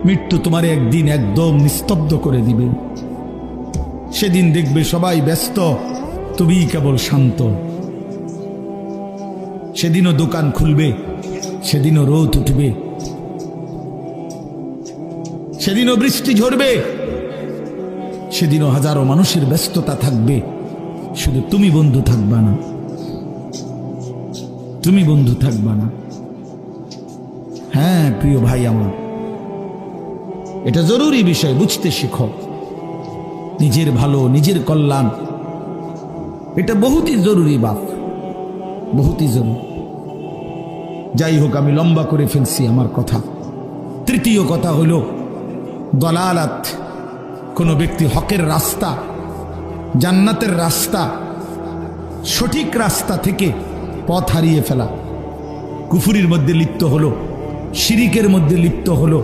মৃত্যু তোমারে একদিন একদম নিস্তব্ধ করে দিবে। সেদিন দেখবে সবাই ব্যস্ত, তুমি কেবল শান্ত। সেদিনও দোকান খুলবে, সেদিনও রোদ উঠবে, সেদিনও বৃষ্টি ঝরবে, সেদিনও হাজারো মানুষের ব্যস্ততা থাকবে, শুধু তুমি বন্ধু থাকবা না, তুমি বন্ধু থাকবা না। হ্যাঁ প্রিয় ভাই আমার, এটা জরুরি বিষয়, বুঝতে শিখো। নিজের ভালো, নিজের কল্যাণ, এটা বহুতই জরুরি বাপ, বহুতই জরুরি। যাই হোক, আমি লম্বা করে ফেলছি আমার কথা। তৃতীয় কথা হলো দলালাত, কোন ব্যক্তি হকের রাস্তা, জান্নাতের রাস্তা, সঠিক রাস্তা থেকে পথ হারিয়ে ফেলা, কুফরির মধ্যে লিপ্ত হলো, শিরিকের মধ্যে লিপ্ত হলো,